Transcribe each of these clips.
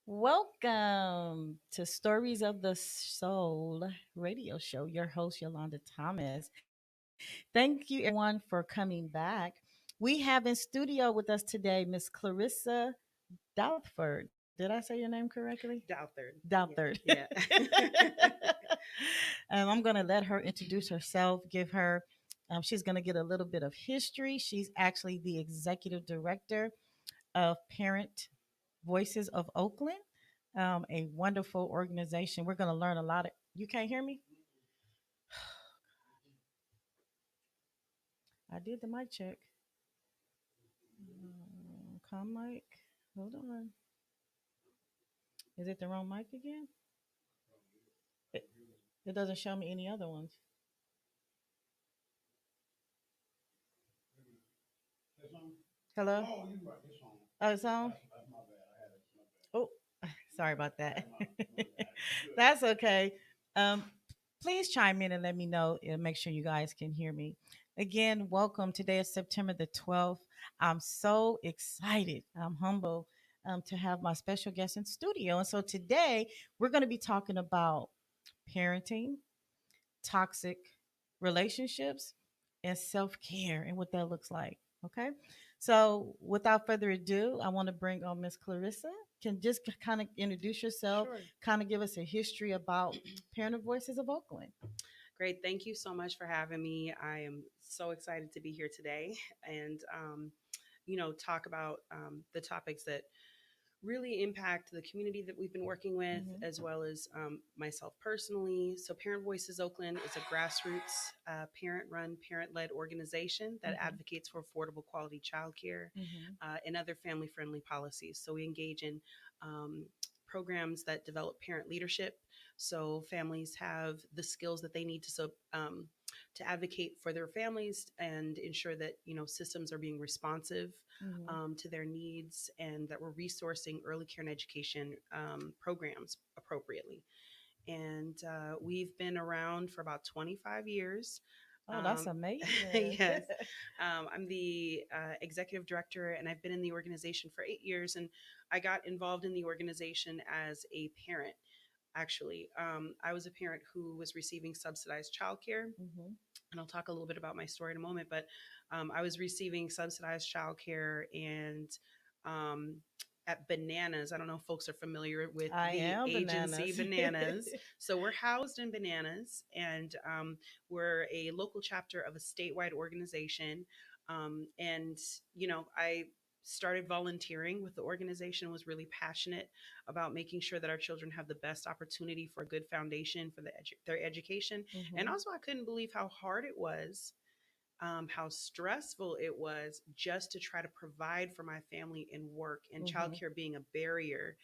Welcome to Stories of the Soul radio show. Your host, Yolanda Thomas. Thank you, everyone, for coming back. We have in studio with us today Miss Clarissa Douthford. Did I say your name correctly? Douthard. Douthard. Yeah. I'm going to let her introduce herself, she's going to get a little bit of history. She's actually the executive director of Parent Voices of Oakland, a wonderful organization. We're going to learn a lot. You can't hear me? I did the mic check. Com mic. Hold on. Is it the wrong mic again? It, it doesn't show me any other ones. Hello? Oh, it's on? Oh, sorry about that. That's okay. Um, please chime in and let me know and make sure you guys can hear me. Again, welcome. Today is September the 12th. I'm so excited. I'm humble to have my special guest in studio. And so today we're going to be talking about parenting, toxic relationships, and self care and what that looks like. Okay. So without further ado, I want to bring on Miss Clarissa. Can just kind of introduce yourself, Sure. kind of give us a history about Parent Voices of Oakland. Great. Thank you so much for having me. I am so excited to be here today and, talk about the topics that really impact the community that we've been working with, Mm-hmm. as well as myself personally. So, Parent Voices Oakland is a grassroots, parent run, parent led organization that Mm-hmm. advocates for affordable quality childcare Mm-hmm. and other family friendly policies. So, we engage in um, programs that develop parent leadership. So, families have the skills that they need to advocate for their families and ensure that systems are being responsive Mm-hmm. to their needs, and that we're resourcing early care and education programs appropriately. And we've been around for about 25 years. Oh, that's Um, amazing. yes, I'm the executive director, and I've been in the organization for 8 years. And I got involved in the organization as a parent. Actually, I was a parent who was receiving subsidized childcare, Mm-hmm. and I'll talk a little bit about my story in a moment. But I was receiving subsidized childcare and um, at Bananas. I don't know if folks are familiar with I the am agency bananas. Bananas. So we're housed in Bananas, and we're a local chapter of a statewide organization. And I started volunteering with the organization, was really passionate about making sure that our children have the best opportunity for a good foundation for their education. And Mm-hmm. also, I couldn't believe how hard it was, how stressful it was just to try to provide for my family and work, and Mm-hmm. childcare being a barrier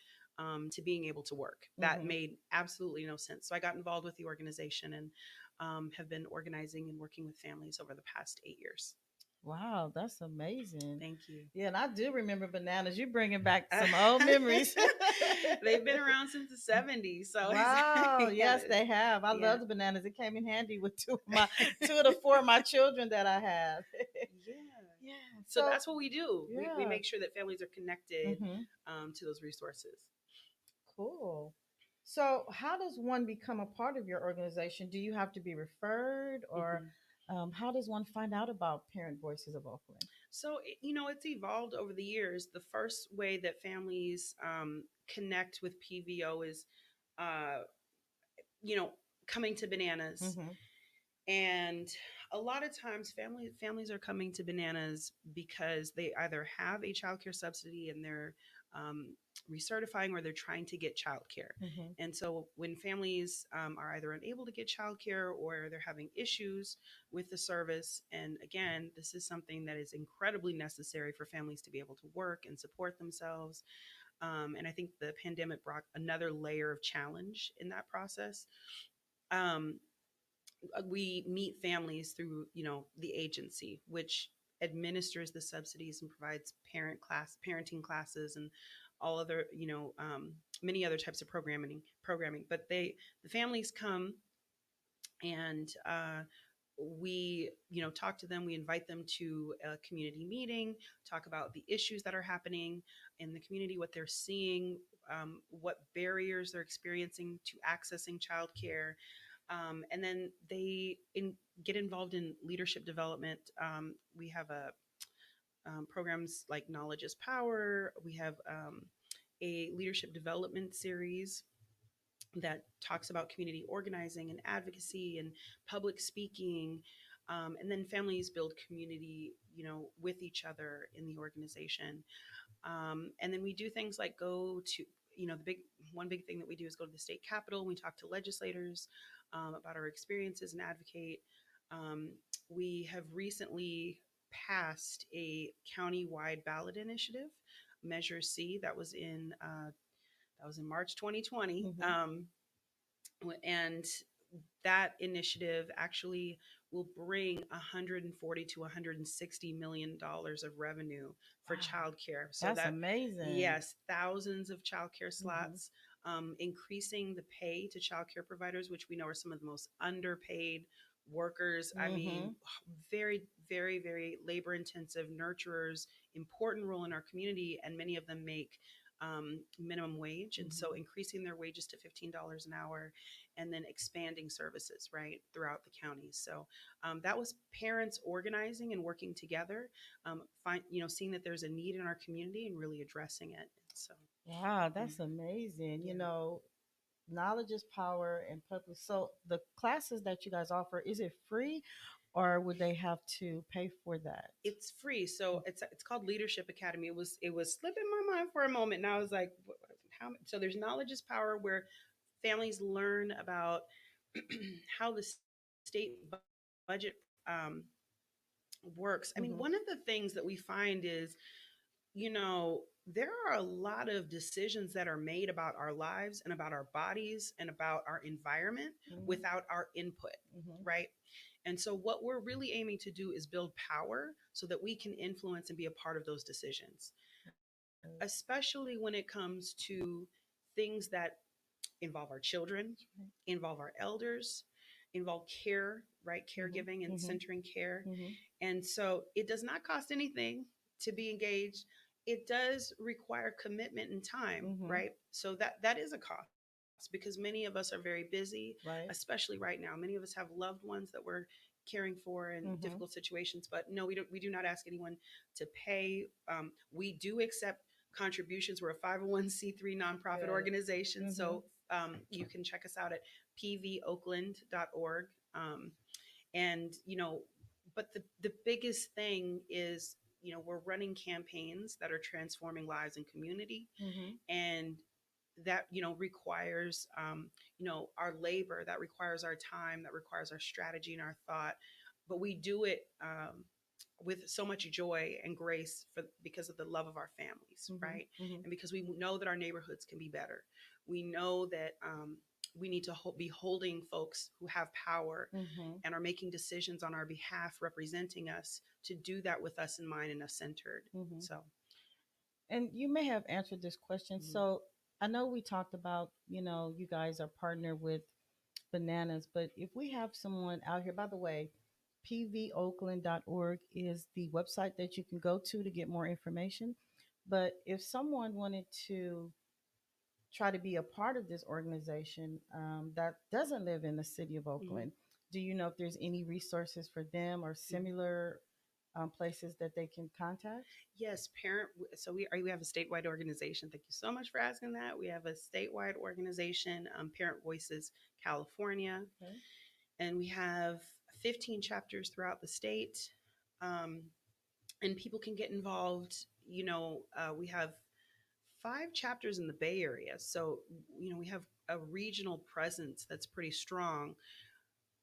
to being able to work. That Mm-hmm. made absolutely no sense. So I got involved with the organization and have been organizing and working with families over the past 8 years. Wow, that's amazing. Thank you. Yeah, and I do remember bananas. You bringing back some old memories. They've been around since the 70s. So it's, Wow, yeah, yes, they have. I yeah. love the bananas. It came in handy with two of the four of my children that I have. Yeah. Yeah. So So that's what we do. We yeah. make sure that families are connected Mm-hmm. to those resources. Cool. So how does one become a part of your organization? Do you have to be referred, or Mhm. how does one find out about Parent Voices of Oakland? So, it's evolved over the years. The first way that families connect with PVO is, uh, you know, coming to Bananas. Mm-hmm. And a lot of times families are coming to Bananas because they either have a childcare subsidy and they're um, recertifying, or they're trying to get childcare. Mm-hmm. And so when families are either unable to get childcare or they're having issues with the service, and again, this is something that is incredibly necessary for families to be able to work and support themselves. And I think the pandemic brought another layer of challenge in that process. Um, we meet families through the agency, which administers the subsidies and provides parenting classes and all other many other types of programming. But the families come, and we talk to them, we invite them to a community meeting, talk about the issues that are happening in the community, what they're seeing, what barriers they're experiencing to accessing childcare, and then get involved in leadership development. We have a programs like Knowledge is Power. We have a leadership development series that talks about community organizing and advocacy and public speaking. And then families build community, with each other in the organization. And then we do things like go to, the big thing that we do is go to the state capitol. We talk to legislators about our experiences and advocate. Um, we have recently passed a county-wide ballot initiative, Measure C, that was in March 2020. Mm-hmm. And that initiative actually will bring 140 to 160 million dollars of revenue for Wow, childcare. So that's that, amazing. yes, thousands of childcare Mm-hmm. slots, increasing the pay to childcare providers, which we know are some of the most underpaid workers. I Mm-hmm. mean, very, very, very labor intensive nurturers, important role in our community, and many of them make minimum wage. And so Mm-hmm. increasing their wages to $15 an hour, and then expanding services right throughout the county. So that was parents organizing and working together, seeing that there's a need in our community and really addressing it. So Wow, yeah, that's amazing. yeah. Knowledge is power and public. So the classes that you guys offer, is it free or would they have to pay for that? It's free. So it's called Leadership Academy. It was slipping my mind for a moment. Now I was like, how? So there's Knowledge is Power, where families learn about how the state budget works. I mean, Mm-hmm. one of the things that we find is, there are a lot of decisions that are made about our lives and about our bodies and about our environment Mm-hmm. without our input, Mm-hmm. right? And so, what we're really aiming to do is build power so that we can influence and be a part of those decisions, especially when it comes to things that involve our children, involve our elders, involve care, right? Mm-hmm. Caregiving and Mm-hmm. centering care. Mm-hmm. And so it does not cost anything to be engaged. It does require commitment and time, Mm-hmm. right? So that is a cost, because many of us are very busy, Right. especially right now. Many of us have loved ones that we're caring for in Mm-hmm. difficult situations. But no, we do not ask anyone to pay. We do accept contributions. We're a 501c3 nonprofit Good. organization. Mm-hmm. So you can check us out at pvoakland.org. And but the biggest thing is, we're running campaigns that are transforming lives and community, Mm-hmm. and that requires our labor, that requires our time, that requires our strategy and our thought, but we do it with so much joy and grace, because of the love of our families, Mm-hmm. right? Mm-hmm. And because we know that our neighborhoods can be better. We know that we need to be holding folks who have power Mm-hmm. and are making decisions on our behalf, representing us, to do that with us in mind and us centered. Mm-hmm. So, And you may have answered this question. mhm, So I know we talked about, you guys are partnered with bananas, but if we have someone out here, by the way, pvoakland.org is the website that you can go to get more information. But if someone wanted to try to be a part of this organization that doesn't live in the city of mhm, Oakland, do you know if there's any resources for them or mhm. similar places that they can contact? Yes, parent. So we have a statewide organization. Thank you so much for asking that. We have a statewide organization, Parent Voices California, Okay. and we have 15 chapters throughout the state. Um, and people can get involved. We have 5 chapters in the Bay Area, so we have a regional presence that's pretty strong.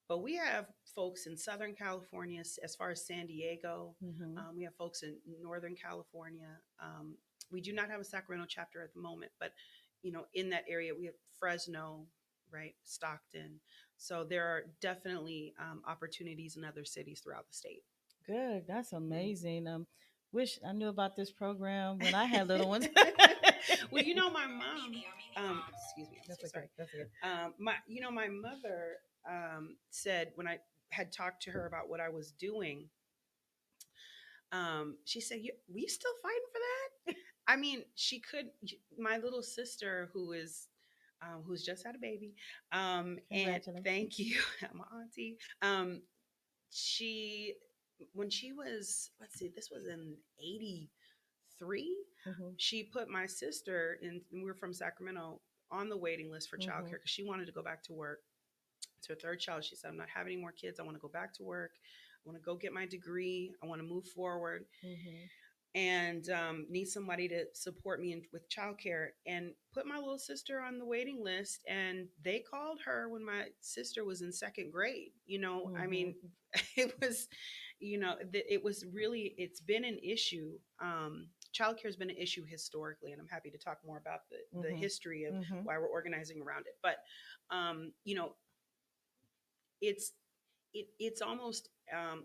But we have folks in Southern California, as far as San Diego. Mm-hmm. We have folks in Northern California. We do not have a Sacramento chapter at the moment, but in that area we have Fresno, right, Stockton. So there are definitely opportunities in other cities throughout the state. Good. That's Mhm. amazing. Wish I knew about this program when I had little ones. Well, my mom. Excuse me. I'm so That's okay. sorry. That's okay. My mother said, when I had talked to her about what I was doing, she said, "We still fighting for that?" I mean, she could. My little sister, who's just had a baby, and Congratulations. thank you, my auntie. She when she was, let's see, this was in '83. Mm-hmm. She put my sister in. We were from Sacramento, on the waiting list for childcare Mm-hmm. because she wanted to go back to work. It's her third child. She said, "I'm not having any more kids. I want to go back to work. I want to go get my degree. I want to move forward." Mm-hmm. And need somebody to support me with childcare, and put my little sister on the waiting list. And they called her when my sister was in second grade. I Mm-hmm. mean, it was, it was really, it's been an issue. Childcare has been an issue historically, and I'm happy to talk more about the Mm-hmm. history of Mm-hmm. why we're organizing around it. But, um, you know, it's, it's almost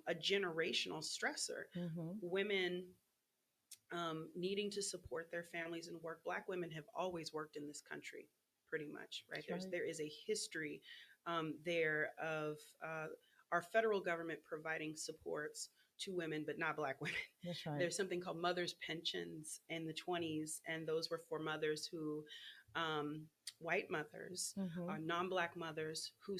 a generational stressor. Mm-hmm. Women needing to support their families and work. Black women have always worked in this country, pretty much, right? That's right. There is a history there of our federal government providing supports to women, but not Black women. That's right. There's something called mothers' pensions in the 20s, and those were for mothers who, um, white mothers, Mm-hmm. non-Black mothers who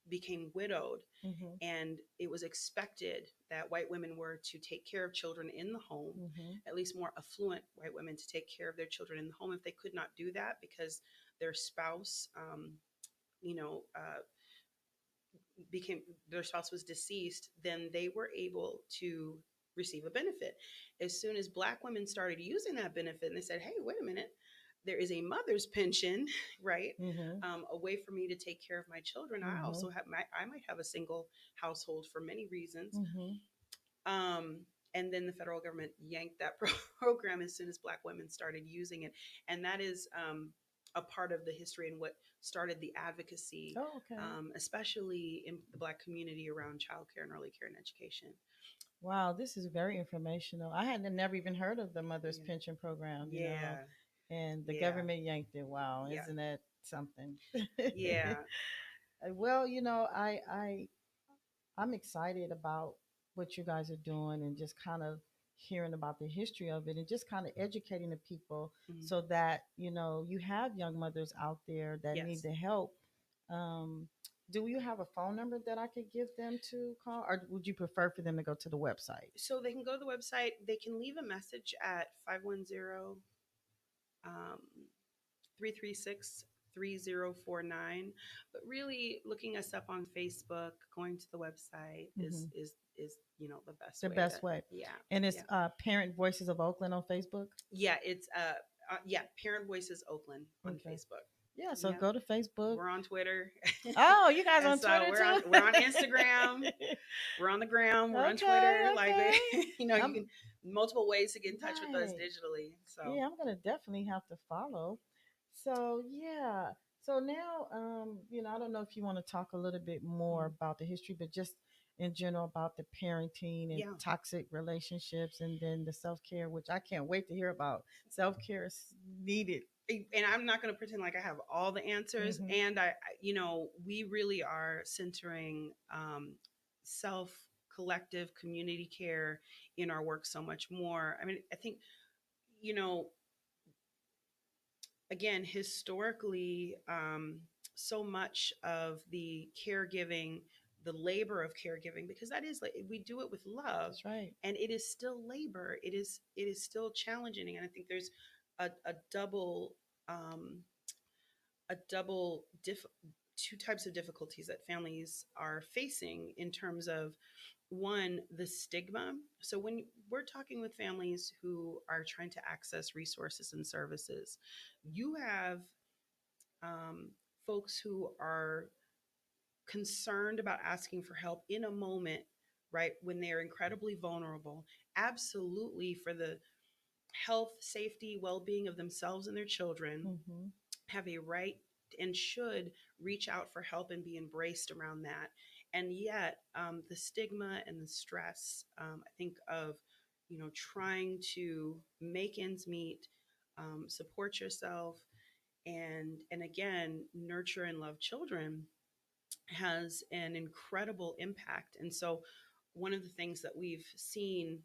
became widowed, Mm-hmm. and it was expected that white women were to take care of children in the home, Mm-hmm. at least more affluent white women to take care of their children in the home. If they could not do that because their spouse, you know, became their spouse was deceased, then they were able to receive a benefit. As soon as Black women started using that benefit, and they said, "Hey, wait a minute, there is a mother's pension, right? Mm-hmm. A way for me to take care of my children. I Mm-hmm. also I might have a single household for many reasons." Mm-hmm. Um, and then the federal government yanked that program as soon as Black women started using it. And that is a part of the history and what started the advocacy, Oh, okay. especially in the Black community around childcare and early care and education. Wow, this is very informational. I had never even heard of the mother's Yeah. pension program, Yeah. and the Yeah. government yanked it. Wow, Yeah. isn't that something? Yeah. Well, I'm excited about what you guys are doing and just kind of hearing about the history of it and just kind of educating the people Mhm. so that, you have young mothers out there that need Yes. the help. Um, do you have a phone number that I could give them to call, or would you prefer for them to go to the website? So they can go to the website. They can leave a message at 510 um, 336 3049. But really, looking us up on Facebook, going to the website Hmm. is the best The way to. best way. Yeah. And it's Yeah. Parent Voices of Oakland on Facebook. Yeah, it's yeah, Parent Voices Oakland on Okay. Facebook. Yeah, so Yeah. go to Facebook. We're on Twitter. Oh, you guys And on so Twitter we're on too? Instagram, we're on the gram, we're on Okay, Twitter. Like, okay. you I'm can multiple ways to get in touch with us right. digitally. So Yeah, I'm gonna definitely have to follow. So yeah. So now, I don't know if you want to talk a little bit more mhm. about the history, but just in general about the parenting and Yeah. toxic relationships, and then the self care, which I can't wait to hear about. Self care is needed. And I'm not going to pretend like I have all the answers. Hmm. And we really are centering self collective community care in our work so much more. I mean, I think, you know, again, historically, so much of the caregiving, the labor of caregiving, because that is like we do it with love, That's right. and it is still labor. It is still challenging, and I think there's a double um, a double diff two types of difficulties that families are facing in terms of one, the stigma. So when we're talking with families who are trying to access resources and services, you have um, folks who are concerned about asking for help in a moment, right, when they're incredibly vulnerable, absolutely for the health, safety, well-being of themselves and their children, Hmm. have a right and should reach out for help and be embraced around that. And yet, the stigma and the stress, I think of, trying to make ends meet, support yourself, and again, nurture and love children. has an incredible impact. And so, one of the things that we've seen,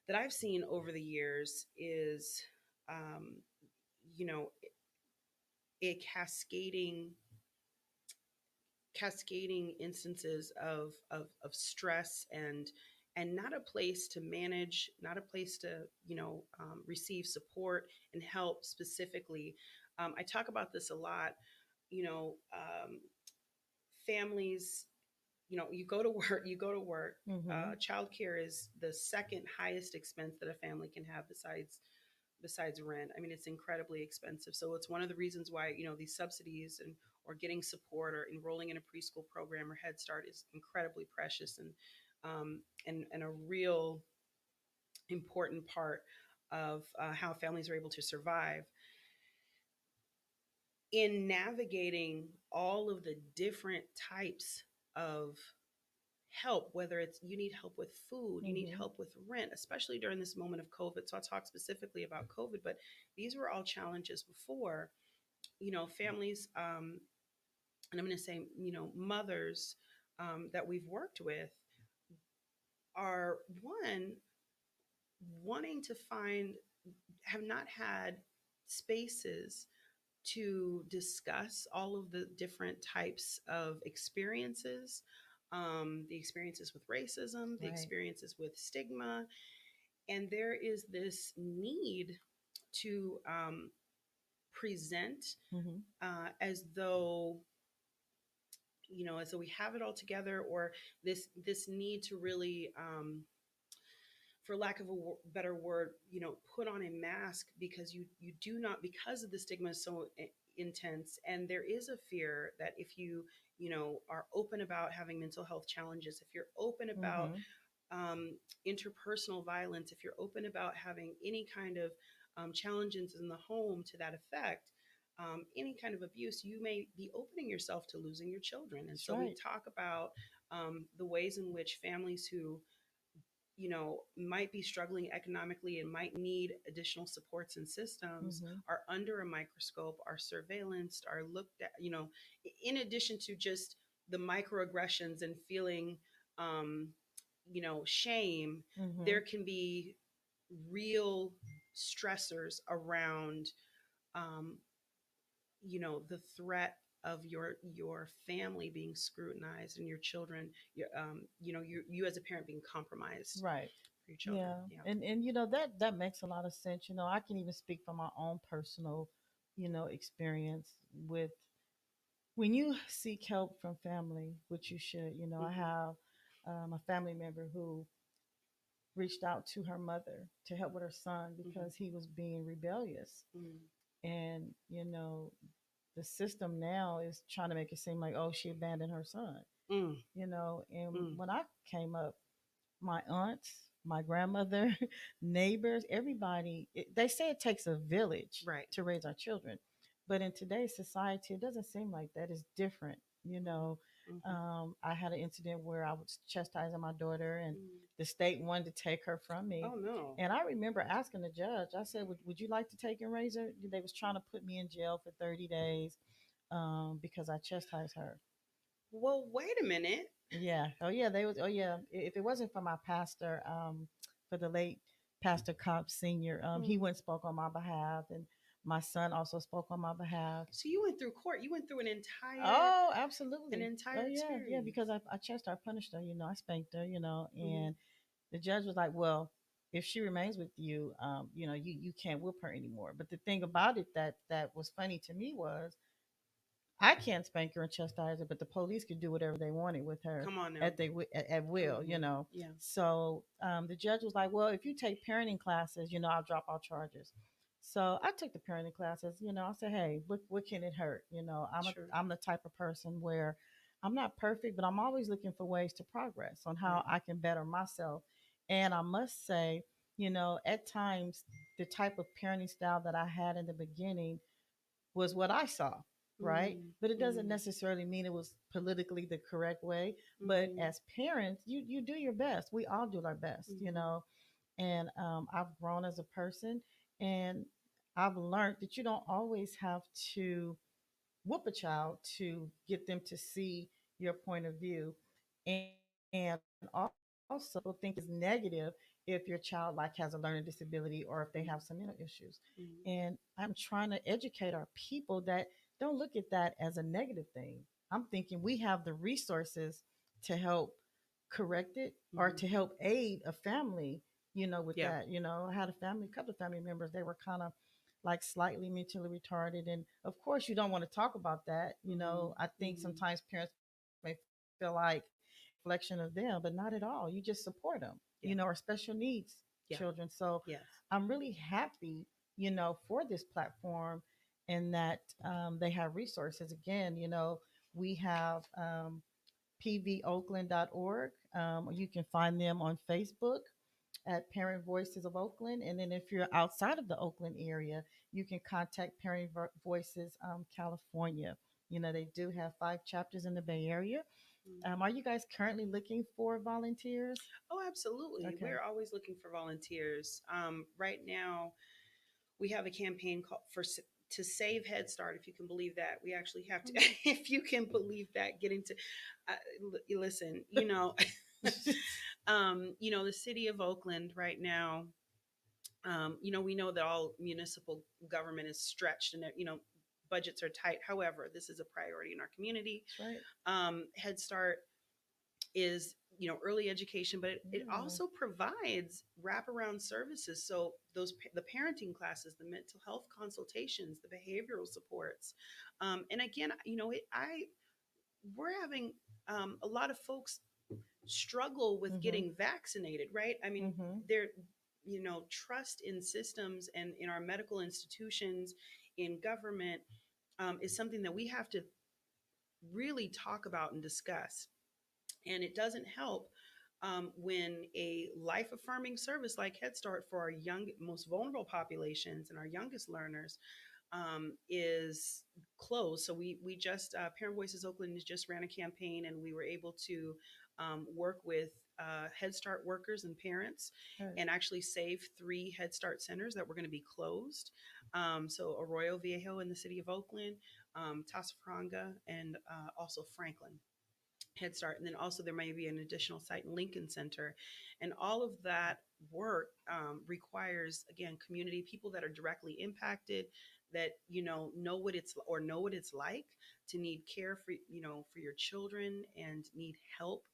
that I've seen over the years, is, um, you know, a cascading instances of stress, and not a place to manage, not a place to, receive support and help specifically. I talk about this a lot. You know um, families, you go to work, Mm-hmm. childcare is the second highest expense that a family can have, besides rent. I mean, it's incredibly expensive. So it's one of the reasons why, these subsidies, and or getting support, or enrolling in a preschool program or Head Start, is incredibly precious, and a real important part of how families are able to survive in navigating all of the different types of help, whether it's you need help with food, you need Mm-hmm. help with rent, especially during this moment of COVID. So I'll talk specifically about COVID, but these were all challenges before. Families, and I'm going to say, mothers, that we've worked with, are one, wanting to find, have not had spaces to discuss all of the different types of experiences, the experiences with racism, the Right. experiences with stigma. And there is this need to, present, Mm-hmm. as though, as though we have it all together, or this need to really, for lack of a better word, put on a mask, because you do not, because of the stigma is so intense. And there is a fear that if you, are open about having mental health challenges, if you're open about, Mm-hmm. um, interpersonal violence, if you're open about having any kind of, challenges in the home to that effect, any kind of abuse, you may be opening yourself to losing your children. And That's so we right. talk about, the ways in which families who, might be struggling economically and might need additional supports and systems, Mm-hmm. are under a microscope, are surveillanced, are looked at, in addition to just the microaggressions and feeling, um, shame. Mm-hmm. There can be real stressors around, um, the threat of your family being scrutinized, and your children, you as a parent being compromised Right. for your children. Yeah. Yeah. And that makes a lot of sense. I can even speak from my own personal, experience with when you seek help from family, which you should. I Mm-hmm. have a family member who reached out to her mother to help with her son Mm-hmm. because he was being rebellious. Mm-hmm. And, the system now is trying to make it seem like, oh, she abandoned her son, and Mm-hmm. when I came up, my aunts, my grandmother, neighbors, everybody, they say it takes a village Right. to raise our children. But in today's society, it doesn't seem like that. It's different. Mm-hmm. Mm-hmm. I had an incident where I was chastising my daughter, and Mm. the state wanted to take her from me. Oh no. And I remember asking the judge, I said, would you like to take and raise her? They was trying to put me in jail for 30 days because I chastised her. Well, wait a minute. Yeah. Oh yeah. They was. Oh yeah. If it wasn't for my pastor, for the late Pastor Cobb Senior, he Mm. went and spoke on my behalf, and my son also spoke on my behalf. So you went through court. You went through Oh, an absolutely. Oh entire yeah, yeah. experience. Because I chased her, I punished her. I spanked her. Mm-hmm. And the judge was like, "Well, if she remains with you, you can't whip her anymore." But the thing about it that was funny to me was I can't spank her and chastise her, but the police could do whatever they wanted with her Come on now. at will, Mm-hmm. Yeah. So the judge was like, "Well, if you take parenting classes, I'll drop all charges." So I took the parenting classes. I said, "Hey, what can it hurt?" Sure. I'm the type of person where I'm not perfect, but I'm always looking for ways to progress on how Right. I can better myself. And I must say, at times the type of parenting style that I had in the beginning was what I saw, right? But it doesn't Mm-hmm. necessarily mean it was politically the correct way. But Mm-hmm. as parents, you do your best. We all do our best, Mm-hmm. And I've grown as a person, and I've learned that you don't always have to whoop a child to get them to see your point of view. And also, people think it's negative if your child like has a learning disability or if they have some mental issues. Mhm. And I'm trying to educate our people that don't look at that as a negative thing. I'm thinking we have the resources to help correct it or Mhm. to help aid a family, with Yeah. that. I had a couple of family members, they were kind of like slightly mentally retarded. And of course, you don't want to talk about that. Mhm. I think Mhm. sometimes parents may feel like it's a reflection of them, but not at all. You just support them, Yeah. or special needs Yeah. children. So Yes. I'm really happy, for this platform and that they have resources. Again, we have pvoakland.org. You can find them on Facebook at Parent Voices of Oakland. And then if you're outside of the Oakland area, you can contact Parent Voices California. They do have 5 chapters in the Bay Area. Mhm. Are you guys currently looking for volunteers? Oh, absolutely. Okay. We're always looking for volunteers. Right now, we have a campaign called to save Head Start. If you can believe that, we actually have to. If you can believe that, getting to listen. The city of Oakland right now. We know that all municipal government is stretched and budgets are tight. However, this is a priority in our community. That's right. Head Start is early education, but it Yeah. also provides wraparound services. So the parenting classes, the mental health consultations, the behavioral supports, and again, I we're having a lot of folks struggle with Mm-hmm. getting vaccinated, right? I mean, Mm-hmm. they're trust in systems and in our medical institutions, in government, is something that we have to really talk about and discuss. And it doesn't help when a life affirming service like Head Start for our young, most vulnerable populations and our youngest learners is closed. So we just Parent Voices Oakland just ran a campaign, and we were able to work with Head Start workers and parents, Right. and actually save 3 Head Start centers that were going to be closed. So Arroyo Viejo in the city of Oakland, Tasafranga, and also Franklin. Head Start. And then also there may be an additional site in Lincoln Center. And all of that work requires, again, community people that are directly impacted, that, know what it's like to need care for your children and need help.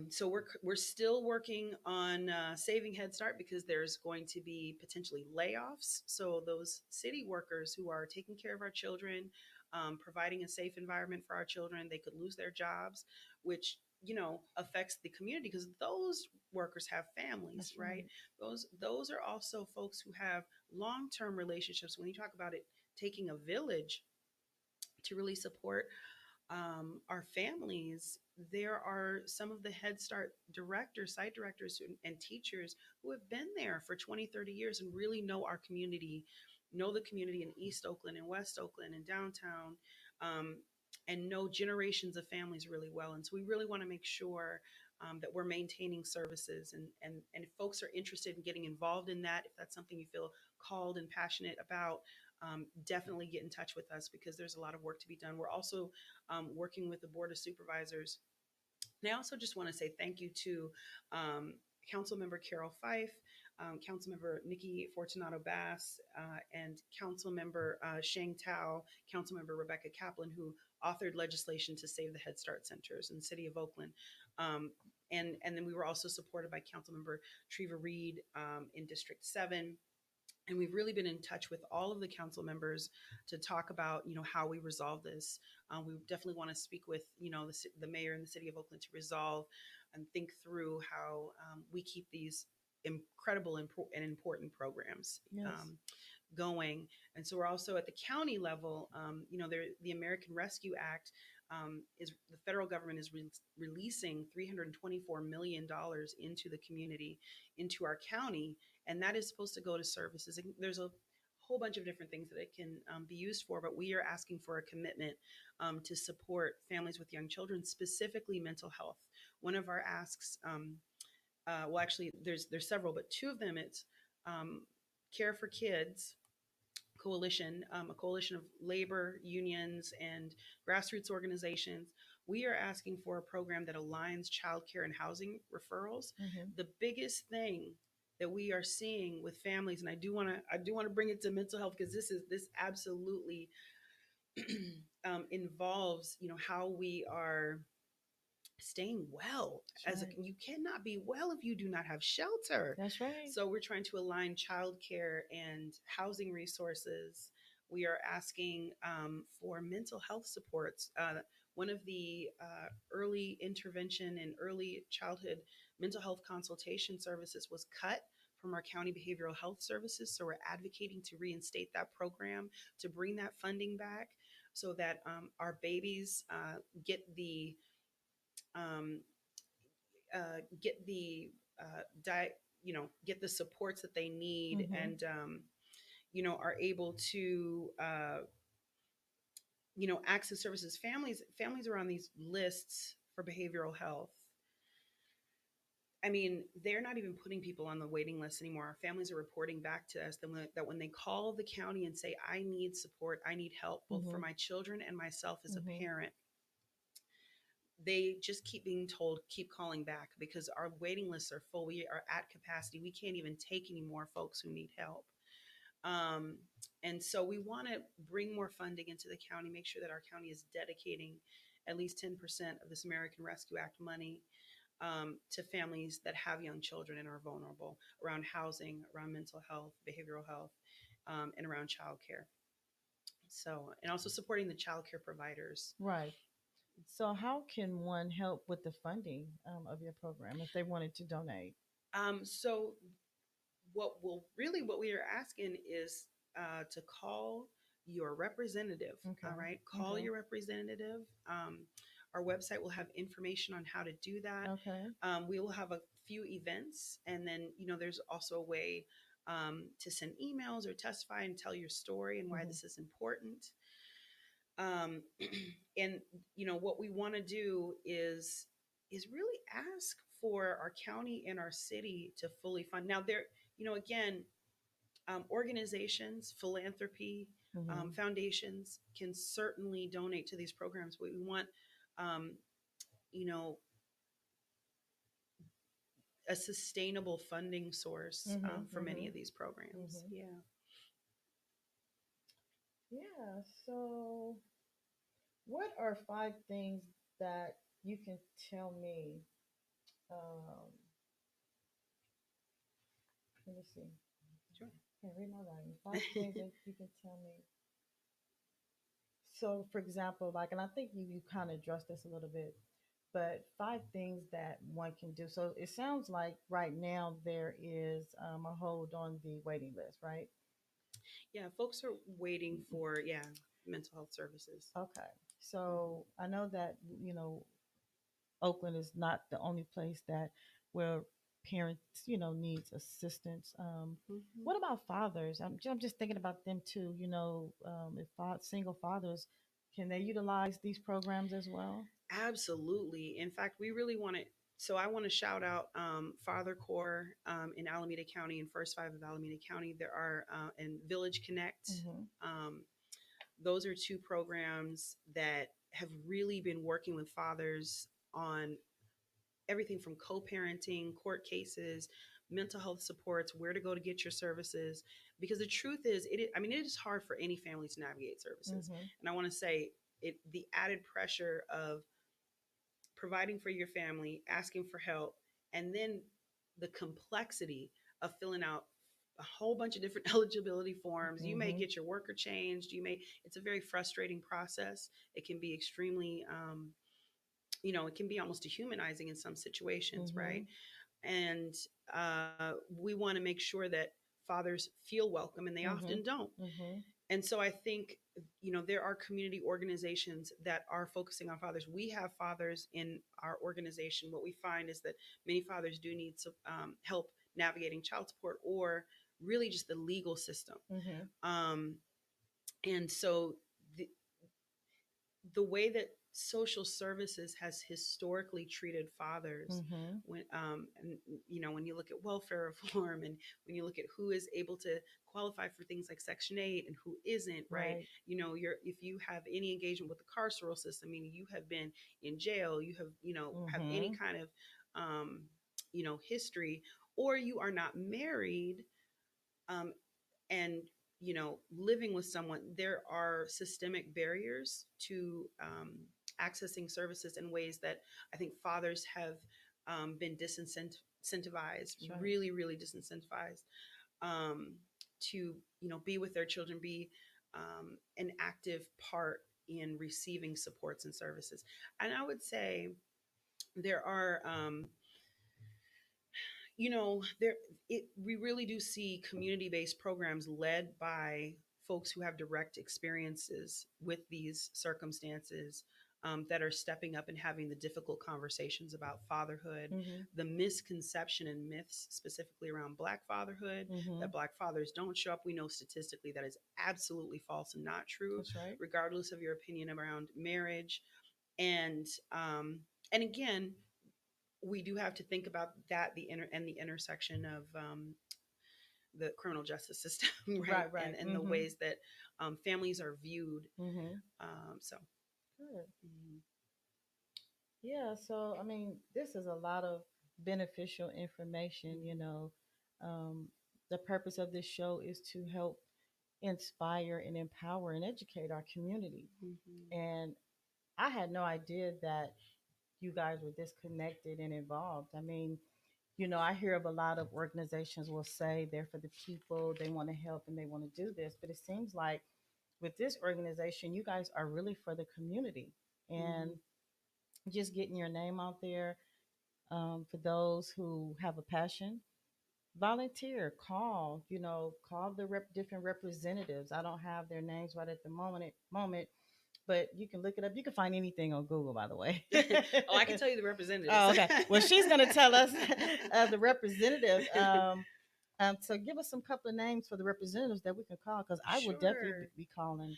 So we're still working on saving Head Start because there's going to be potentially layoffs. So those city workers who are taking care of our children, providing a safe environment for our children, they could lose their jobs, which affects the community because those workers have families, That's right? right. Those are also folks who have long term relationships. When you talk about it taking a village to really support our families, there are some of the Head Start directors, site directors, and teachers who have been there for 20, 30 years and really know our community, know the community in East Oakland and West Oakland and downtown, um, and know generations of families really well. And so we really want to make sure that we're maintaining services. And if folks are interested in getting involved in that, if that's something you feel called and passionate about, definitely get in touch with us because there's a lot of work to be done. We're also working with the Board of Supervisors. And I also just want to say thank you to um, Councilmember Carol Fife, Councilmember Nikki Fortunato Bass, and Councilmember Shang Tao, Councilmember Rebecca Kaplan, who authored legislation to save the Head Start centers in the city of Oakland. Um, and then we were also supported by Councilmember Treva Reed in District 7, and we've really been in touch with all of the council members to talk about how we resolve this. We definitely want to speak with the mayor and the city of Oakland to resolve and think through how we keep these incredible and important programs Yes. going. And so we're also at the county level. The American Rescue Act is the federal government is releasing $324 million into the community, into our county, and that is supposed to go to services. There's a whole bunch of different things that it can be used for, but we are asking for a commitment to support families with young children, specifically mental health. One of our asks, actually, there's several, but 2 of them, it's care for kids coalition, a coalition of labor unions and grassroots organizations. We are asking for a program that aligns childcare and housing referrals. Mm-hmm. The biggest thing that we are seeing with families, and I do want to bring it to mental health because this absolutely involves how we are staying well. That's As a, right. you cannot be well if you do not have shelter. That's right. So we're trying to align childcare and housing resources. We are asking for mental health supports. One of the early intervention and early childhood mental health consultation services was cut from our county behavioral health services. So we're advocating to reinstate that program, to bring that funding back so that our babies um, get the get the supports that they need, Mm-hmm. and are able to access services. Families are on these lists for behavioral health. I mean, they're not even putting people on the waiting list anymore. Our families are reporting back to us that when they call the county and say, I need support, I need help, both for Mm-hmm. my children and myself as a Mm-hmm. parent, they just keep being told, keep calling back because our waiting lists are full. We are at capacity. We can't even take any more folks who need help. Um, and so we want to bring more funding into the county, make sure that our county is dedicating at least 10% of this American Rescue Act money to families that have young children and are vulnerable around housing, around mental health, behavioral health, and around childcare. So, and also supporting the childcare providers. Right. So, how can one help with the funding of your program if they wanted to donate? So what we are asking is to call your representative. Okay. All right, call Okay. your representative. Our website will have information on how to do that. Okay. We will have a few events, and then there's also a way to send emails or testify and tell your story and why Mm-hmm. this is important. um, and what we want to do is really ask for our county and our city to fully fund. Now there, again, organizations, philanthropy, Mm-hmm. foundations can certainly donate to these programs. We want um, you know a sustainable funding source Mm-hmm. for many Mm-hmm. of these programs. Mm-hmm. Yeah. Yeah. So, what are five things that you can tell me? Um, Let me see. Sure. Can't read my writing. Five things that you can tell me. So, for example, like, and I think you kind of addressed this a little bit, but five things that one can do. So it sounds like right now there is a hold on the waiting list, right? Yeah, folks are waiting for, yeah, mental health services. Okay. Mhm. So I know that, Oakland is not the only place that where parents, needs assistance. Mhm. What about fathers? I'm just thinking about them too. If single fathers, can they utilize these programs as well? Absolutely. In fact, we really want to. So I want to shout out Father Corps in Alameda County and First Five of Alameda County. There are and Village Connect. Mm-hmm. Um, those are two programs that have really been working with fathers on everything from co-parenting, court cases, mental health supports, where to go to get your services. Because the truth is, I mean, it is hard for any family to navigate services. Mm-hmm. And I want to say the added pressure of providing for your family, asking for help, and then the complexity of filling out a whole bunch of different eligibility forms. You may Mm-hmm. get your worker changed. It's a very frustrating process. It can be extremely, it can be almost dehumanizing in some situations, Mm-hmm. right? And we want to make sure that fathers feel welcome, and they Mm-hmm. often don't. Mm-hmm. And so I think, there are community organizations that are focusing on fathers. We have fathers in our organization. What we find is that many fathers do need some help navigating child support or really just the legal system. Mm-hmm. Um, and so the way that social services has historically treated fathers Mm-hmm. when and when you look at welfare reform, and when you look at who is able to qualify for things like section 8 and who isn't, right? Right. You're, if you have any engagement with the carceral system, meaning you have been in jail, you have, have any Mm-hmm. kind of um history, or you are not married, um and living with someone, there are systemic barriers to accessing services in ways that I think fathers have been disincentivized, That's right. really, really disincentivized, um, to be with their children, be an active part in receiving supports and services. And I would say there are there we really do see community-based programs led by folks who have direct experiences with these circumstances, that are stepping up and having the difficult conversations about fatherhood, Mm-hmm. the misconception and myths specifically around Black fatherhood, Mm-hmm. that Black fathers don't show up. We know statistically that is absolutely false and not true, That's right. regardless of your opinion around marriage. And again, we do have to think about that, the intersection of the criminal justice system, right, Right, right. and the Mm-hmm. ways that families are viewed. Mm-hmm. So Good. mhm, Yeah, so I mean, this is a lot of beneficial information, mhm, Um, the purpose of this show is to help inspire and empower and educate our community. mhm, And I had no idea that you guys were disconnected and involved. I mean, I hear of a lot of organizations will say they're for the people, they want to help and they want to do this, but it seems like with this organization, you guys are really for the community and mhm. just getting your name out there. For those who have a passion, volunteer, call the different representatives. I don't have their names right at the moment, but you can look it up. You can find anything on Google, by the way. Oh, I can tell you the representatives. Oh, okay. Well, she's going to tell us the representative. So give us some couple of names for the representatives that we can call, because I will definitely Sure. be calling.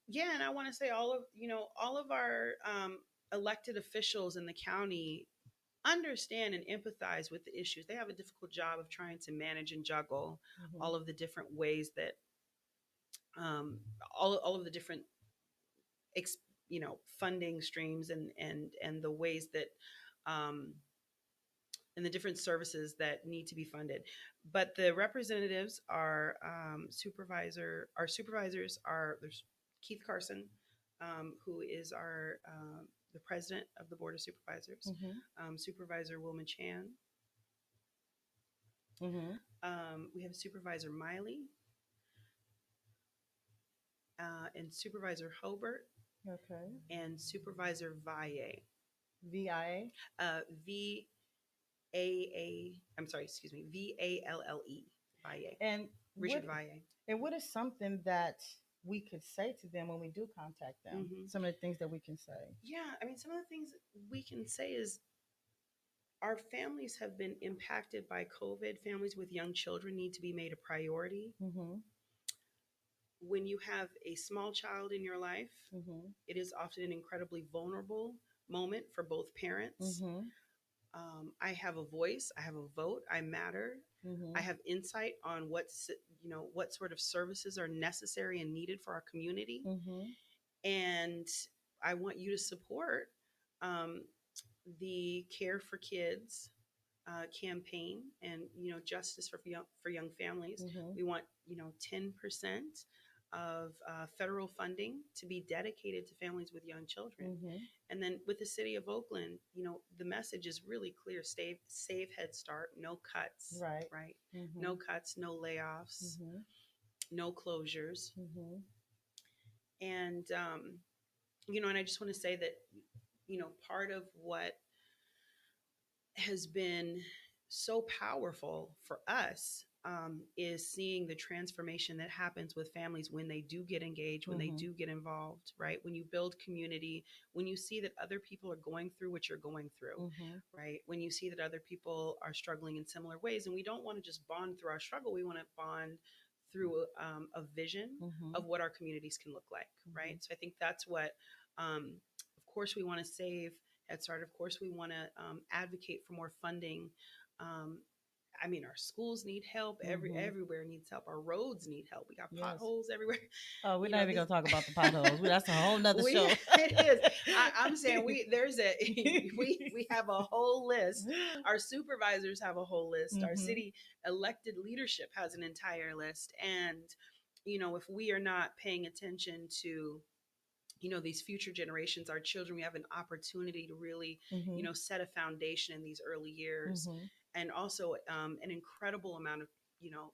Yeah, and I want to say all of our elected officials in the county understand and empathize with the issues. They have a difficult job of trying to manage and juggle Mhm. all of the different ways that um, all of the different funding streams, and the ways that um, and the different services that need to be funded. But the representatives are our supervisors are, there's Keith Carson, who is our the president of the board of supervisors, Mhm. Supervisor Wilma Chan. Mhm. We have Supervisor Miley, and Supervisor Hobart, Okay. and Supervisor Valle. VIA. V A. I'm sorry, excuse me. Valle. Valle. And Richard what Valle. and what is something that we could say to them when we do contact them? Hmm. Some of the things that we can say. Yeah, I mean, some of the things we can say is our families have been impacted by COVID. Families with young children need to be made a priority. Mhm. When you have a small child in your life, Mhm. it is often an incredibly vulnerable moment for both parents. Mhm. I have a voice, I have a vote, I matter. I Mhm. have insight on what sort of services are necessary and needed for our community, Mhm. and I want you to support um, the Care for Kids campaign, and justice for young families. Mhm. We want 10% of federal funding to be dedicated to families with young children. Mhm. And then with the city of Oakland, the message is really clear: save Head Start, no cuts, Right. right? No Mhm. cuts, no layoffs, Mhm. no closures. Mhm. And and I just want to say that part of what has been so powerful for us, is seeing the transformation that happens with families when they do get engaged, when they Mhm. do get involved, right? When you build community, when you see that other people are going through what you're going through, Mhm. right? When you see that other people are struggling in similar ways, and we don't want to just bond through our struggle, we want to bond through a vision Mhm. of what our communities can look like, right? Mhm. So I think that's what, of course, we want to save Head Start. Of course, we want to advocate for more funding. Um, I mean, our schools need help. Mm-hmm. Everywhere needs help. Our roads need help. We got Yes. potholes everywhere. Oh, we're You not know, even these gonna talk about the potholes. That's a whole nother we show. it is. I'm saying there's a we have a whole list. Our supervisors have a whole list. Our Mm-hmm. city elected leadership has an entire list. And if we are not paying attention to these future generations, our children, we have an opportunity to really Mm-hmm. set a foundation in these early years. Mm-hmm. And also an incredible amount of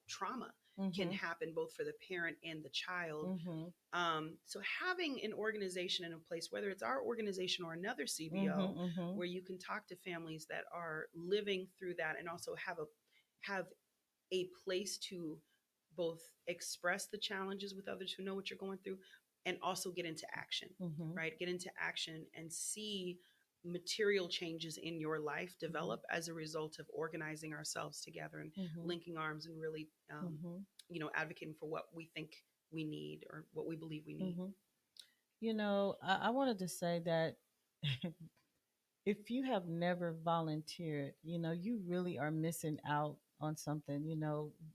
trauma can Mm-hmm. happen both for the parent and the child. Mm-hmm. So having an organization in a place, whether it's our organization or another Mm-hmm. CBO, Mm-hmm. where you can talk to families that are living through that, and also have a place to both express the challenges with others who know what you're going through, and also get into action, Mm-hmm. right? Get into action and see material changes in your life develop as a result of organizing ourselves together and Mm-hmm. linking arms and really, Mm-hmm. advocating for what we think we need or what we believe we need. Mm-hmm. I wanted to say that if you have never volunteered, you really are missing out on something.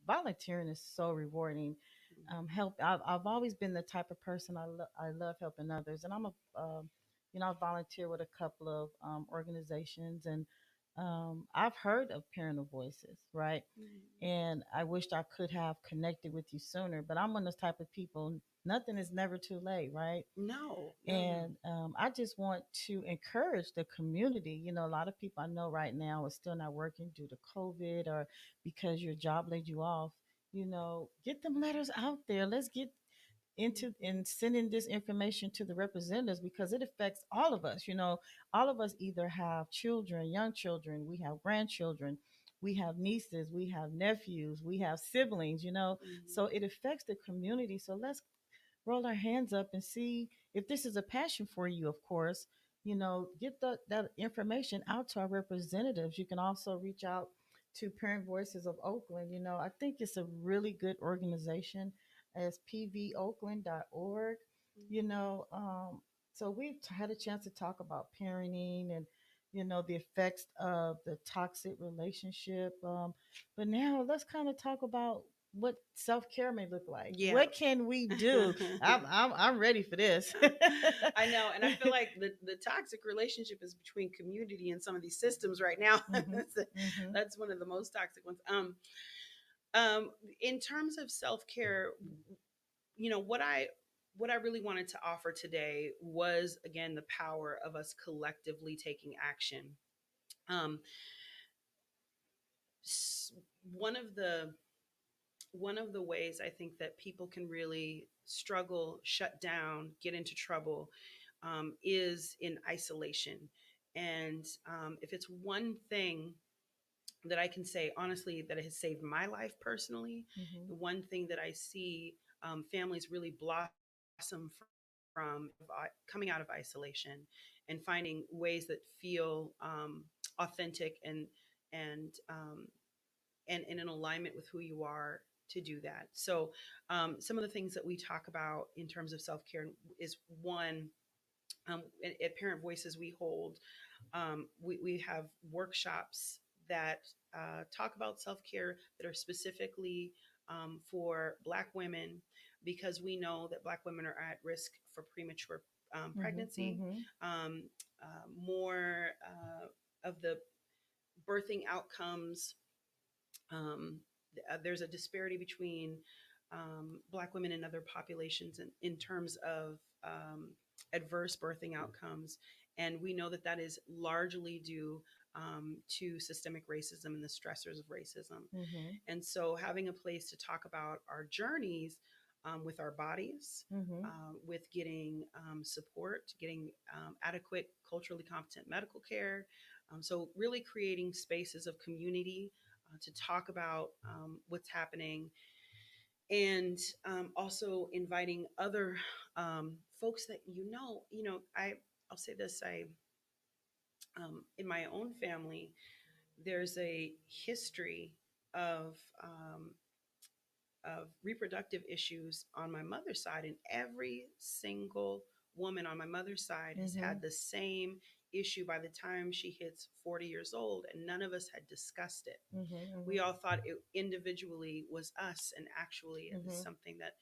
Volunteering is so rewarding. Help. I've always been the type of person I love helping others, and I volunteer with a couple of organizations, and I've heard of parental voices, right? Mhm. And I wished I could have connected with you sooner, but I'm one of those type of people. Nothing is never too late, right? No, no, no. And I just want to encourage the community. A lot of people I know right now are still not working due to COVID or because your job laid you off. Get them letters out there. Let's get into Mhm. and sending this information to the representatives because it affects all of us. All of us either have children, young children, we have grandchildren, we have nieces, we have nephews, we have siblings. So Mhm. it affects the community. So let's roll our hands up and see if this is a passion for you, of course. Get that information out to our representatives. You can also reach out to Parent Voices of Oakland. I think it's a really good organization as pvoakland.org. You Mhm. know, um, so we've had a chance to talk about parenting and the effects of the toxic relationship. But now let's kind of talk about what self-care may look like. Yeah. What can we do? I'm ready for this. I know, and I feel like the toxic relationship is between community and some of these systems right now. Mhm. Mhm. That's one of the most toxic ones. In terms of self care, you know what I really wanted to offer today was again the power of us collectively taking action. Um, s- one of the one of the ways I think that people can really struggle, shut down, get into trouble is in isolation. And if it's one thing that I can say honestly that has saved my life personally, Mhm. the one thing that I see families really blossom from coming out of isolation and finding ways that feel authentic and in alignment with who you are to do that. So, some of the things that we talk about in terms of self care is one, at Parent Voices, we hold, we have workshops that talk about self care that are specifically for Black women because we know that Black women are at risk for premature Mhm. pregnancy. Mhm. More of the birthing outcomes, there's a disparity between Black women and other populations in terms of adverse birthing outcomes. And we know that that is largely due to systemic racism and the stressors of racism. Mhm. And so, having a place to talk about our journeys with our bodies, Mhm. with getting support, getting adequate, culturally competent medical care. So, really creating spaces of community to talk about what's happening, and also inviting other folks that I'll say this: I in my own family, there's a history of um, of reproductive issues on my mother's side, and every single woman on my mother's side has Mhm. had the same issue by the time she hits 40 years old, and none of us had discussed it. Mhm. We Mhm. all thought it individually was us, and actually it is Mhm. something that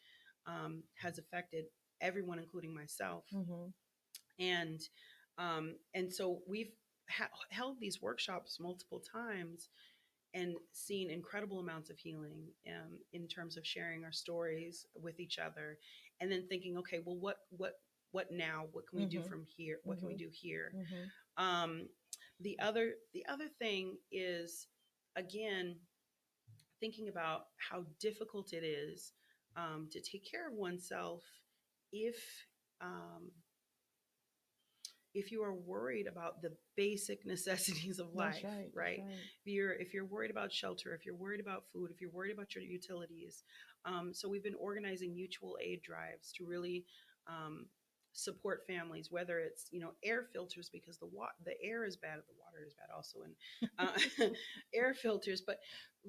has affected everyone, including myself. Mhm. And so we've held these workshops multiple times and seen incredible amounts of healing in terms of sharing our stories with each other, and then thinking, okay, well, what now? What can we do Mhm. from here? What can we Mhm. do here? Mhm. Um, the other thing is, again, thinking about how difficult it is to take care of oneself if um, if you are worried about the basic necessities of That's life, right. That's right? right. If you're worried about shelter, if you're worried about food, if you're worried about your utilities, so we've been organizing mutual aid drives to really um, support families, whether it's air filters because the air is bad, the water is bad also, and air filters, but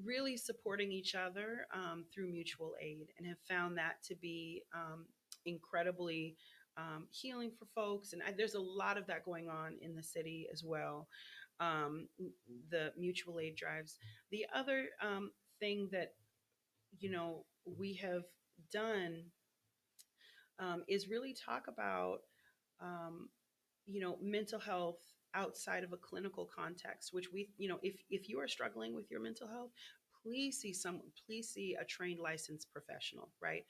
really supporting each other through mutual aid, and have found that to be incredibly healing for folks. And there's a lot of that going on in the city as well. The mutual aid drives. The other thing that we have done is really talk about um, mental health outside of a clinical context. Which if you are struggling with your mental health, please see a trained licensed professional, right?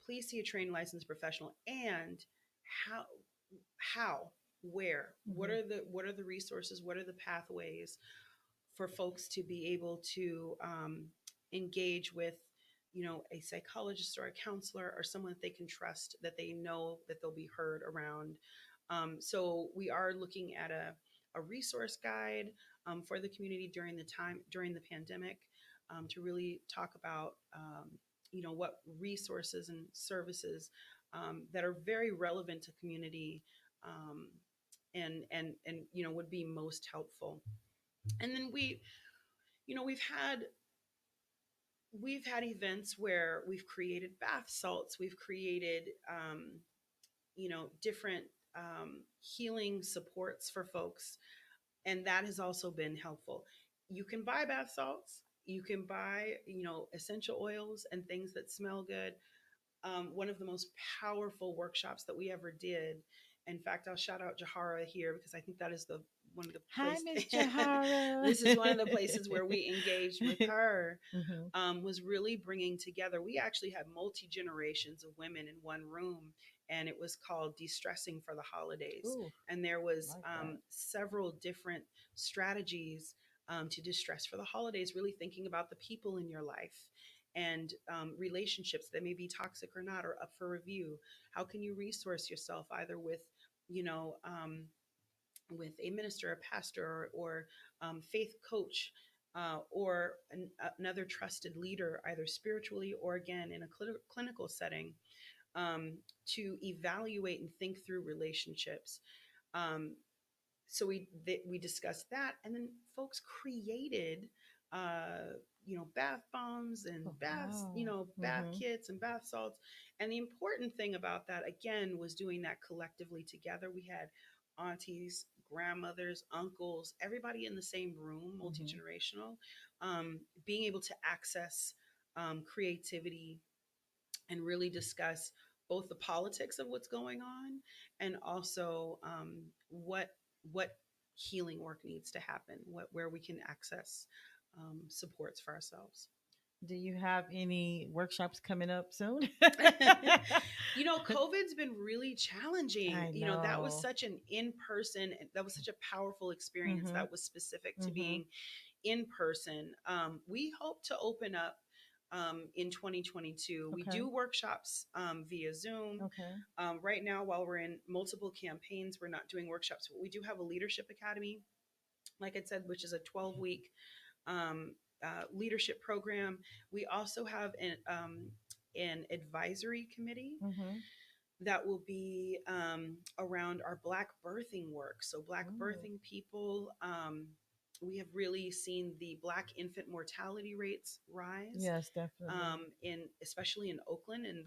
Please see a trained licensed professional. And how how where Mhm. what are the resources, what are the pathways for folks to be able to engage with a psychologist or a counselor or someone that they can trust, that they know that they'll be heard around. So we are looking at a resource guide for the community during the pandemic, to really talk about what resources and services that are very relevant to community, um, and would be most helpful. And then you know we've had we've had events where we've created bath salts, we've created different healing supports for folks, and that has also been helpful. You can buy bath salts, you can buy essential oils and things that smell good. One of the most powerful workshops that we ever did. In fact, I'll shout out Jahara here because I think that is the one of the Hi, place. Miss Jahara. This is one of the places where we engaged with her. Mhm. Was really bringing together. We actually had multi generations of women in one room, and it was called De-stressing for the Holidays. Ooh, And there was like that. several different strategies to distress for the holidays, really thinking about the people in your life and relationships that may be toxic or not, or up for review. How can you resource yourself either you know, um, with a minister, a pastor, or faith coach, or another trusted leader, either spiritually or again in a clinical setting, to evaluate and think through relationships. Um, so we discussed that, and then folks created bath bombs and Oh, wow. bath Mhm. kits and bath salts. And the important thing about that again was doing that collectively together. We had aunties, grandmothers, uncles, everybody in the same room, Mhm. multi-generational, being able to access creativity and really discuss both the politics of what's going on, and also what healing work needs to happen, where we can access supports for ourselves. Do you have any workshops coming up soon? COVID's been really challenging. I That was know. such an in person, that was such a powerful experience Mhm. that was specific to Mhm. being in person. We hope to open up in 2022. We Okay. do workshops via Zoom. Okay. Right now, while we're in multiple campaigns, we're not doing workshops, but we do have a leadership academy, like I said, which is a 12-week um, leadership program. We also have an advisory committee Mhm. that will be around our Black birthing work. So, Black Ooh. birthing people, we have really seen the Black infant mortality rates rise, Yes, definitely. in especially in Oakland, and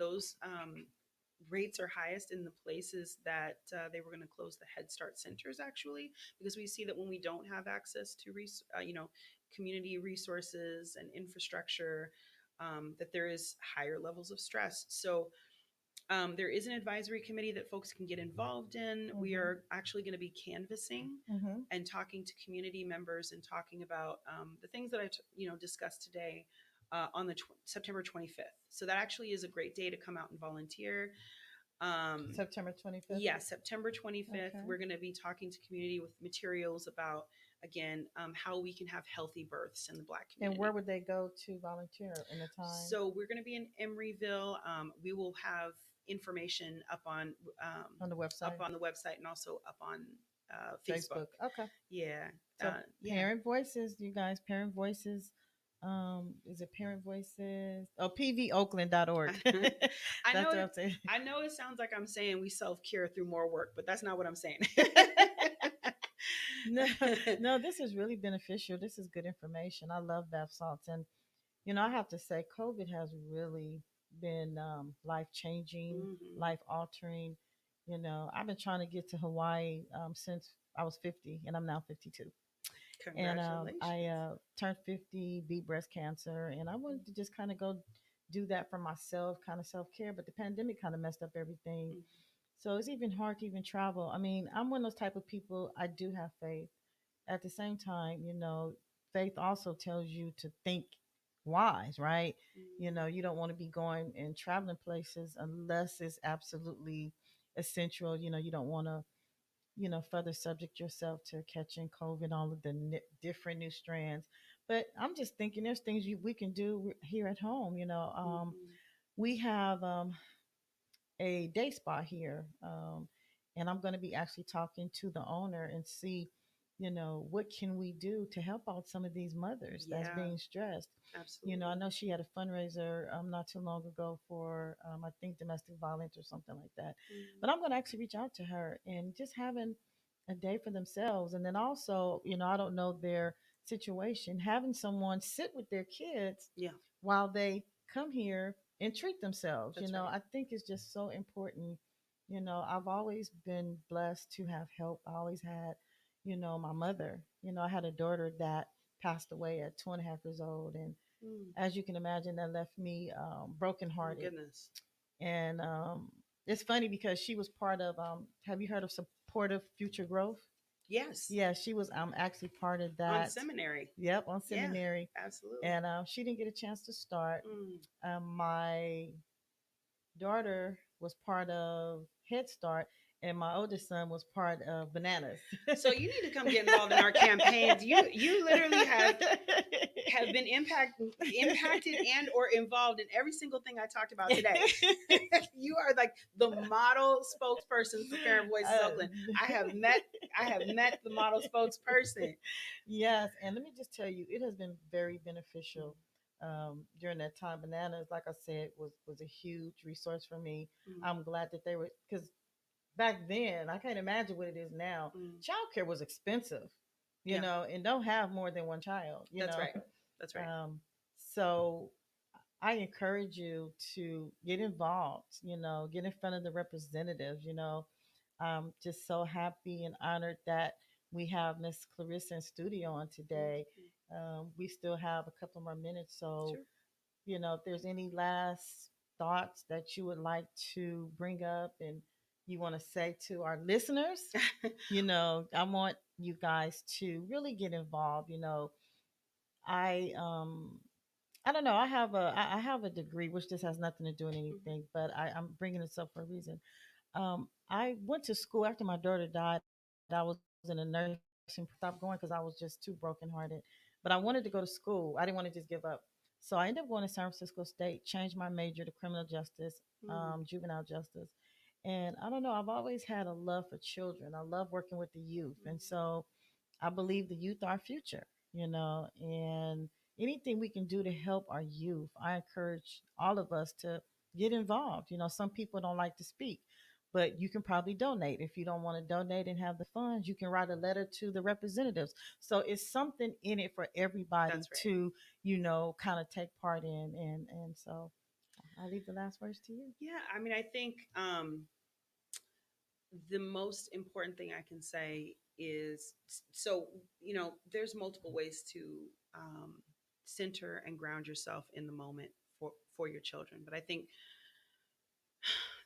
rates are highest in the places that they were going to close the Head Start centers, actually, because we see that when we don't have access to community resources and infrastructure, that there is higher levels of stress. So there is an advisory committee that folks can get involved in. We Mm-hmm. are actually going to be canvassing Mm-hmm. and talking to community members and talking about the things that discussed today on the September 25th. So that actually is a great day to come out and volunteer. Um, September 25th. yeah, September 25th, Okay. we're going to be talking to community with materials about, again, how we can have healthy births in the Black And where community. would they go to volunteer in the time? So we're going to be in Emeryville. We will have information On the up website, on the website and also up on Facebook. Facebook. Okay. Yeah, So yeah. Parent Voices, you guys, Parent Voices. Is it Parent Voices? Oh, pvoakland.org. I That's know what it. I'm saying. I know it sounds like I'm saying we self care through more work, but that's not what I'm saying. No, no, this is really beneficial. This is good information. I love bath salts. And, I have to say, COVID has really been life changing, Hmm. life altering. I've been trying to get to Hawaii since I was 50, and I'm now 52. And I Congratulations. turned 50, beat breast cancer, and I wanted to just kind of go do that for myself, kind of self care. But the pandemic kind of messed up everything. Mhm. So it's even hard to even travel. I mean, I'm one of those type of people, I do have faith. At the same time, faith also tells you to think wise, right? You don't want to be going and traveling places unless it's absolutely essential. You don't want to, further subject yourself to catching COVID, all of the different new strands. But I'm just thinking there's things we can do here at home. Mhm. We have a day spa here. And I'm going to be actually talking to the owner and see, what can we do to help out some of these mothers that's Yeah, being stressed. I absolutely. know she had a fundraiser not too long ago for, I think, domestic violence or something like that. But Mhm. I'm going to actually reach out to her and just having a day for themselves. And then also, I don't know their situation, having someone sit with their kids Yeah, while they come here and treat themselves. that's right. I think it's just so important. I've always been blessed to have help. I always had, my mother. I had a daughter that passed away at 2.5 years old. And Mm. as you can imagine, that left me Oh my brokenhearted. goodness. And it's funny because she was part of, have you heard of Supportive Future Growth? Yes, Yeah, she was actually part of on that. seminary. Yep, on Yeah, seminary. absolutely. And she didn't get a chance to start. Mm. My daughter was part of Head Start, and my oldest son was part of Bananas. So you need to come get involved in our campaigns. You literally have been impacted and or involved in every single thing I talked about today. You are like the model spokesperson for Parent Voices uh, Oakland. I have met I have met the model spokesperson. yes, and let me just tell you, it has been very beneficial during that time. Bananas, like I said, was a huge resource for me. Mm, I'm glad that they were, because back then I can't imagine what it is now. mm. Childcare was expensive, Yeah, and don't have more than one child. that's right. That's right. Um, so I encourage you to get involved, get in front of the representatives. I'm just so happy and honored that we have Miss Clarissa in studio on today. Mhm. We still have a couple more minutes. So, Sure. if there's any last thoughts that you would like to bring up and you want to say to our listeners, I want you guys to really get involved. I I don't know. I have a degree, which this has nothing to do with Mhm. anything, but I'm bringing this up for a reason. I went to school after my daughter died. I was in a nursing, stopped going because I was just too brokenhearted. But I wanted to go to school. I didn't want to just give up. So I ended up going to San Francisco State, changed my major to criminal justice, Mm, juvenile justice. And I don't know, I've always had a love for children. I love working with the youth. And mm. so I believe the youth are our future, and anything we can do to help our youth, I encourage all of us to get involved. Some people don't like to speak, but you can probably donate. If you don't want to donate and have the funds, you can write a letter to the representatives. So it's something in it for everybody That's right. to, kind of take part in. And so I'll leave the last words to you. Yeah, I mean, I think the most important thing I can say is so, there's multiple ways to um, center and ground yourself in the moment for your children. But I think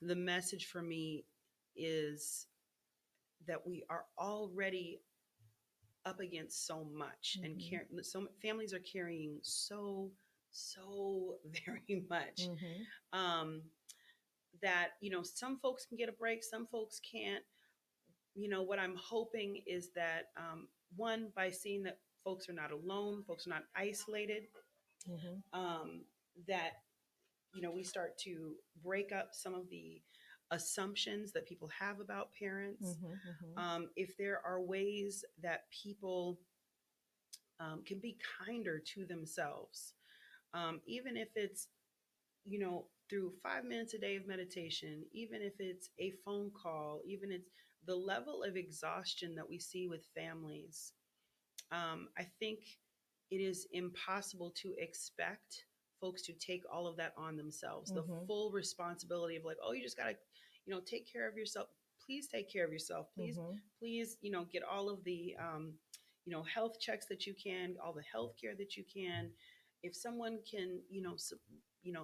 the message for me is that we are already up against so much, and Mm-hmm. so families are carrying so very much, Mm-hmm. um, that some folks can get a break, some folks can't. What I'm hoping is that, one, by seeing that folks are not alone, folks are not isolated, Mm-hmm. um, that we start to break up some of the assumptions that people have about parents. Mm-hmm. Mm-hmm. If there are ways that people can be kinder to themselves, even if it's through 5 minutes a day of meditation, even if it's a phone call, even it's the level of exhaustion that we see with families. I think it is impossible to expect folks to take all of that on themselves. The Mm-hmm. full responsibility of, like, oh, you just got to, take care of yourself. Please take care of yourself. Please, Mm-hmm. please, get all of the, health checks that you can, all the health care that you can. If someone can,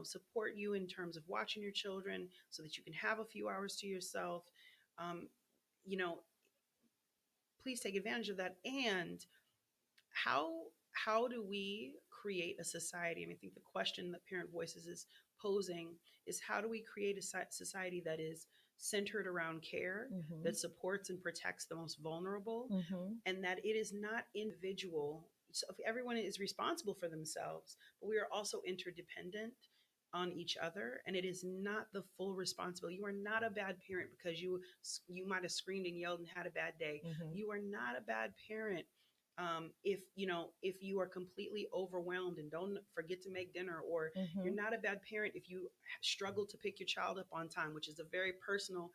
support you in terms of watching your children so that you can have a few hours to yourself, um, you know, please take advantage of that. And how do we create a society? I mean, I think the question that Parent Voices is posing is, how do we create a society that is centered around care, Mm-hmm. that supports and protects the most vulnerable, Mm-hmm. and that it is not individual. So if everyone is responsible for themselves, but we are also interdependent on each other, and it is not the full responsibility. You are not a bad parent because you might have screamed and yelled and had a bad day. Mm-hmm. You are not a bad parent if you are completely overwhelmed and don't forget to make dinner, or Mm-hmm. you're not a bad parent if you struggle to pick your child up on time, which is a very personal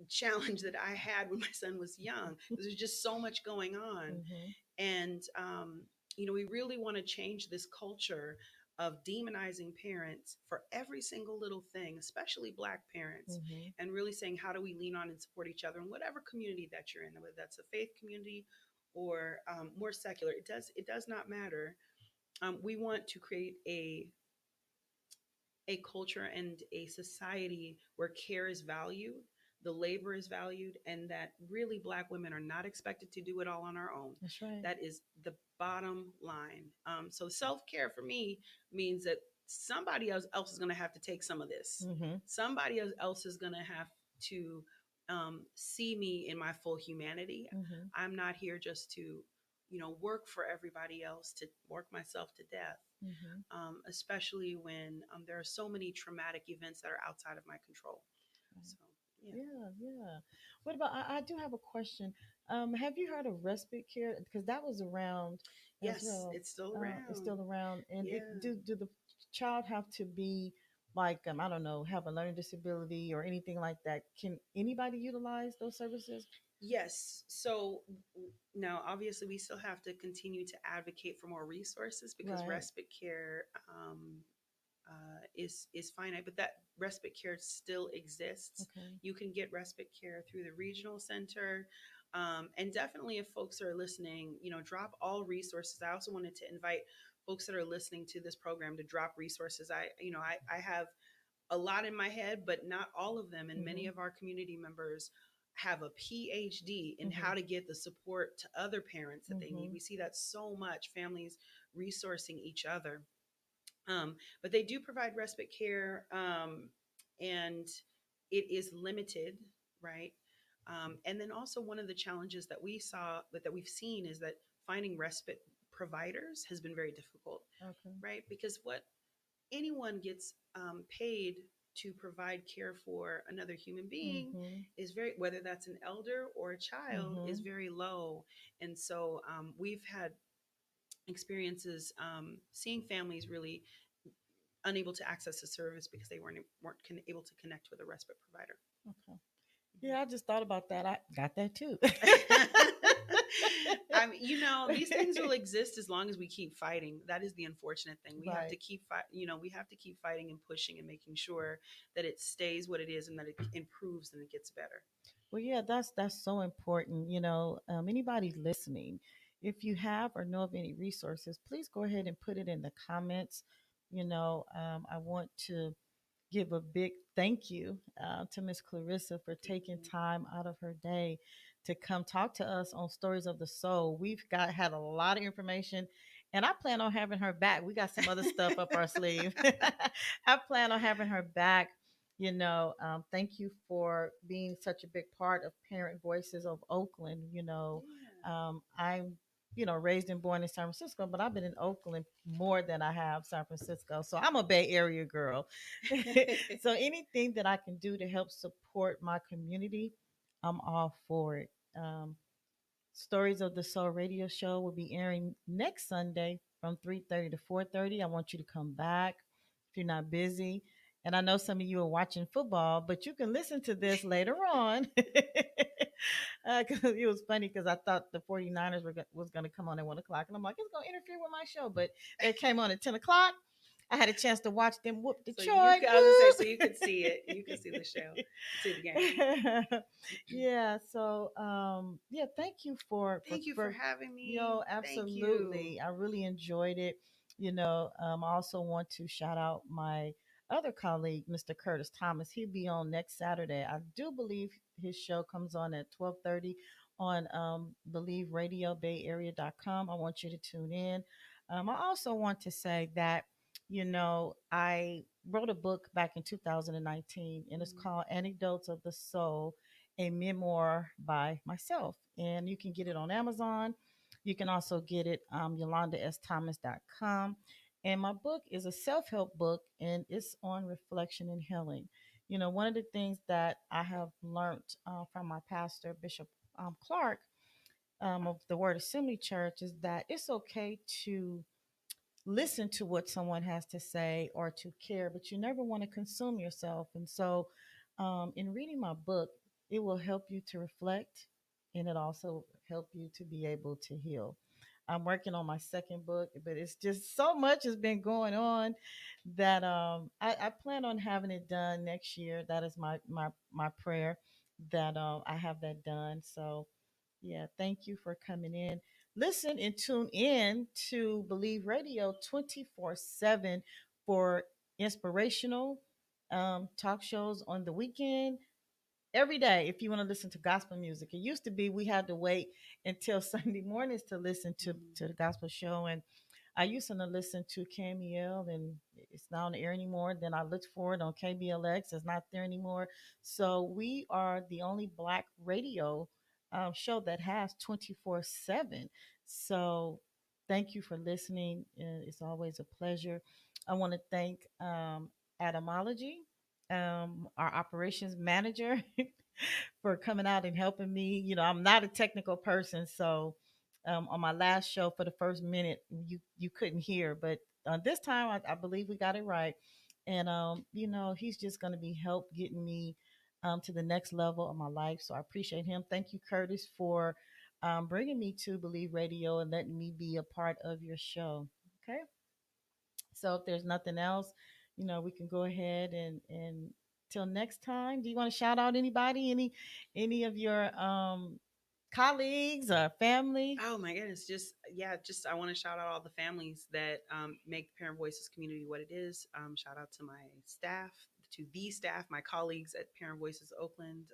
challenge that I had when my son was young. There's just so much going on. Mm-hmm. And we really want to change this culture of demonizing parents for every single little thing, especially Black parents, Mm-hmm. and really saying, how do we lean on and support each other in whatever community that you're in, whether that's a faith community or more secular. It does not matter. We want to create a culture and a society where care is valued, the labor is valued, and that really Black women are not expected to do it all on our own. That's right. That is the bottom line. So self care for me means that somebody else is going to have to take some of this. Mm-hmm. Somebody else is going to have to see me in my full humanity. Mm-hmm. I'm not here just to, work for everybody else, to work myself to death, Mm-hmm. especially when there are so many traumatic events that are outside of my control. So, yeah. Yeah, yeah. What about? I do have a question. Have you heard of respite care? Because that was around as Yes, well. it's still It's around. still around, and it Yeah. do the child have to be like I don't know, have a learning disability or anything like that? Can anybody utilize those services? Yes. So now, obviously, we still have to continue to advocate for more resources because Right. respite care is finite, but that respite care still exists. Okay. You can get respite care through the regional center. And definitely, if folks are listening, drop all resources. I also wanted to invite folks that are listening to this program to drop resources. I have a lot in my head, but not all of them. And many Mm-hmm. of our community members have a PhD in Mm-hmm. how to get the support to other parents that they need. Mm-hmm. We see that so much, families resourcing each other. But they do provide respite care, and it is limited, right? And then also, one of the challenges that we saw, that we've seen, is that finding respite providers has been very difficult, Okay. right? Because what anyone gets paid to provide care for another human being Mm-hmm. is very, whether that's an elder or a child, is Mm-hmm. very low. And so we've had experiences seeing families really unable to access the service because they weren't able to connect with a respite provider. Okay. Yeah, I just thought about that. I got that too. I mean, these things will exist as long as we keep fighting. That is the unfortunate thing. We have to Right. keep we have to keep fighting and pushing and making sure that it stays what it is and that it improves and it gets better. Well, yeah, that's so important. Anybody listening, if you have or know of any resources, please go ahead and put it in the comments. I want to give a big thank you to Miss Clarissa for Thank taking you. time out of her day to come talk to us on Stories of the Soul. We've got had a lot of information, and I plan on having her back. We got some other stuff up our sleeve. I plan on having her back. Thank you for being such a big part of Parent Voices of Oakland. I'm raised and born in San Francisco, but I've been in Oakland more than I have San Francisco. So I'm a Bay Area girl. Yeah. So anything that I can do to help support my community, I'm all for it. Stories of the Soul radio show will be airing next Sunday from 3:30 to 4:30. I want you to come back if you're not busy. And I know some of you are watching football, but you can listen to this later on. 'Cause it was funny because I thought the 49ers was going to come on at 1 o'clock. And I'm like, it's going to interfere with my show. But they came on at 10 o'clock. I had a chance to watch them whoop So you Detroit. I was gonna say, so you could see it. You could see the show, see the game. Yeah, so yeah, thank you for for Thank you for for having me. yo, Thank you. absolutely. I really enjoyed it. I also want to shout out my other colleague, Mr. Curtis Thomas. He'll be on next Saturday. I do believe his show comes on at 12:30 on Believe Radio BayArea.com. I want you to tune in. I also want to say that I wrote a book back in 2019, and it's Mhm. called Anecdotes of the Soul, a memoir by myself. And you can get it on Amazon. You can also get it YolandaSThomas.com. And my book is a self help book, and it's on reflection and healing. One of the things that I have learned from my pastor, Bishop Clark, of the Word Assembly Church, is that it's okay to listen to what someone has to say or to care, but you never want to consume yourself. And so, in reading my book, it will help you to reflect, and it also help you to be able to heal. I'm working on my second book, but it's just so much has been going on that I plan on having it done next year. That is my prayer that I have that done. So yeah, thank you for coming in. Listen and tune in to Believe Radio 24/7 for inspirational talk shows on the weekend. Every day, if you want to listen to gospel music, it used to be we had to wait until Sunday mornings to listen Mhm. to the gospel show. And I used to listen to KMEL, and it's not on the air anymore. Then I looked for it on KBLX, it's not there anymore. So we are the only Black radio show that has 24/7. So thank you for listening. It's always a pleasure. I want to thank Adamology, our operations manager, for coming out and helping me. I'm not a technical person, so on my last show for the first minute, you couldn't hear, but this time I believe we got it right. And he's just going to be help getting me to the next level of my life. So I appreciate him. Thank you, Curtis, for bringing me to Believe Radio and letting me be a part of your show. Okay. So if there's nothing else, we can go ahead and till next time. Do you want to shout out anybody, any of your colleagues or family? Oh my goodness, just I want to shout out all the families that make the Parent Voices community what it is. Shout out to my staff, to the staff, my colleagues at Parent Voices Oakland,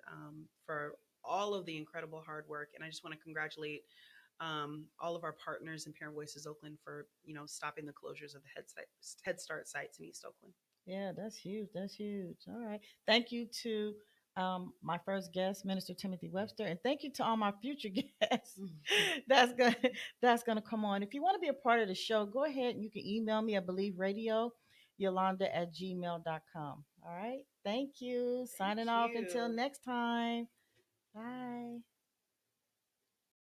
for all of the incredible hard work. And I just want to congratulate all of our partners in Parent Voices Oakland for stopping the closures of the Head Start sites in East Oakland. Yeah, that's huge. That's huge. All right. Thank you to my first guest, Minister Timothy Webster, and thank you to all my future guests. that's gonna that's gonna come on. If you want to be a part of the show, go ahead and you can email me at Believe Radio, Yolanda@gmail.com. All right. Thank you. Thank Signing off until you. next time. Bye.